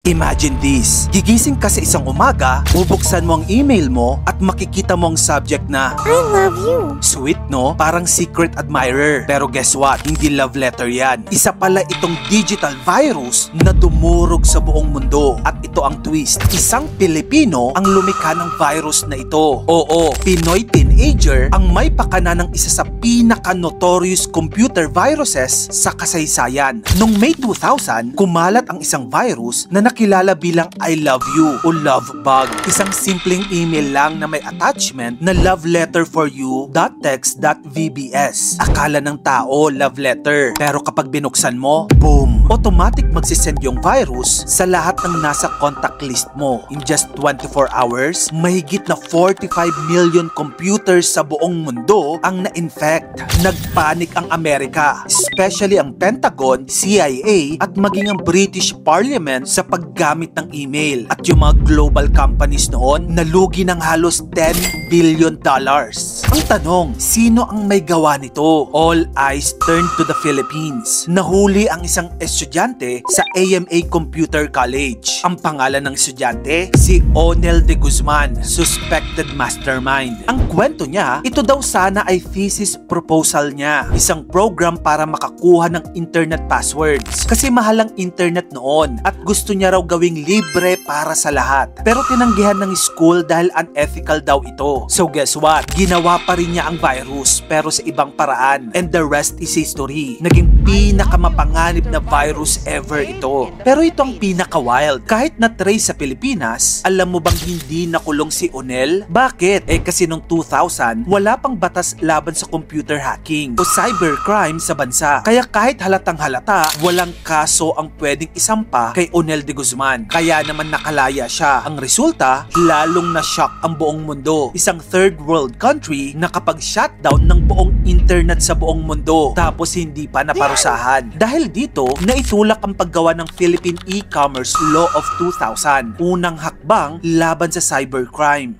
Imagine this, gigising ka sa isang umaga, bubuksan mo ang email mo at makikita mo ang subject na I love you. Sweet, no? Parang secret admirer. Pero guess what? Hindi love letter yan. Isa pala itong digital virus na dumurog sa buong mundo. At ito ang twist. Isang Pilipino ang lumikha ng virus na ito. Oo, Pinoy teenager ang may pakana ng isa sa pinaka-notorious computer viruses sa kasaysayan. Noong May 2000, kumalat ang isang virus na nakilala bilang I love you o love bug. Isang simpleng email lang na may attachment na love letter for you.text.vbs. Akala ng tao love letter. Pero kapag binuksan mo, boom! Automatic magsisend yung virus sa lahat ng nasa contact list mo. In just 24 hours, mahigit na 45 million computers sa buong mundo ang na-infect. Nagpanik ang Amerika, especially ang Pentagon, CIA at maging ang British Parliament sa paggamit ng email. At yung mga global companies noon, nalugi ng halos $10 billion. Ang tanong, sino ang may gawa nito? All eyes turned to the Philippines. Nahuli ang isang estudyante sa AMA Computer College. Ang pangalan ng estudyante, si Onel de Guzman, suspected mastermind. Ang kwento niya, ito daw sana ay thesis proposal niya. Isang program para makakuha ng internet passwords. Kasi mahal ang internet noon at gusto niya raw gawing libre para sa lahat. Pero tinanggihan ng school dahil unethical daw ito. So guess what? Ginawa pa rin niya ang virus pero sa ibang paraan. And the rest is history. Naging pinakamapanganib na virus ever ito. Pero ito ang pinaka-wild. Kahit na-trace sa Pilipinas, alam mo bang hindi nakulong si Onel? Bakit? Kasi noong 2000, wala pang batas laban sa computer hacking o cybercrime sa bansa. Kaya kahit halatang halata, walang kaso ang pwedeng isampa kay Onel de Guzman. Kaya naman nakalaya siya. Ang resulta, lalong na-shock ang buong mundo. Isang third world country na kapag-shutdown ng buong internet sa buong mundo. Tapos hindi pa naparusahan. Dahil dito, naitulak ang paggawa ng Philippine E-Commerce Law of 2000. Unang hakbang laban sa cybercrime.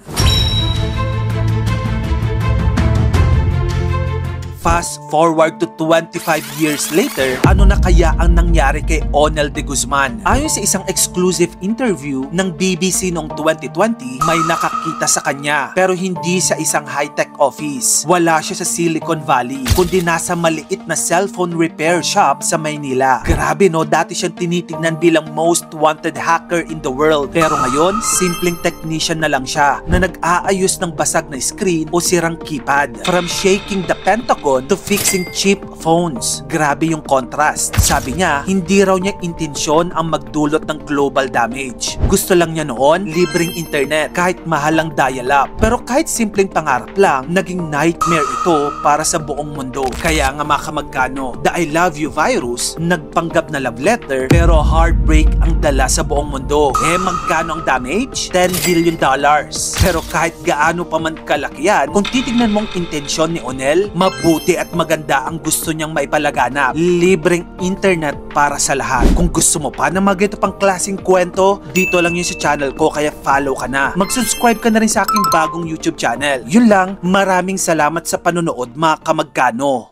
Fast forward to 25 years later, ano na kaya ang nangyari kay Onel de Guzman? Ayon sa isang exclusive interview ng BBC noong 2020, may nakakita sa kanya pero hindi sa isang high-tech office. Wala siya sa Silicon Valley, kundi nasa maliit na cellphone repair shop sa Maynila. Grabe no, dati siyang tinitignan bilang most wanted hacker in the world. Pero ngayon, simpleng technician na lang siya na nag-aayos ng basag na screen o sirang keypad. From shaking the Pentagon to fixing cheap phones. Grabe yung contrast. Sabi niya, hindi raw niya intensyon ang magdulot ng global damage. Gusto lang niya noon, libreng internet, kahit mahal ang dial-up. Pero kahit simpleng pangarap lang, naging nightmare ito para sa buong mundo. Kaya nga makamagkano, the I love you virus, nagpanggap na love letter, pero heartbreak ang dala sa buong mundo. Magkano ang damage? $10 billion. Pero kahit gaano pa man kalaki yan, kung titignan mong intensyon ni Onel, mabuti at maganda ang gusto niyang maipalaganap. Libreng internet para sa lahat. Kung gusto mo pa na mga ganito pang klaseng kwento, dito lang yun sa channel ko, kaya follow ka na. Mag-subscribe ka na rin sa aking bagong YouTube channel. Yun lang, maraming salamat sa panonood mga kamagkano.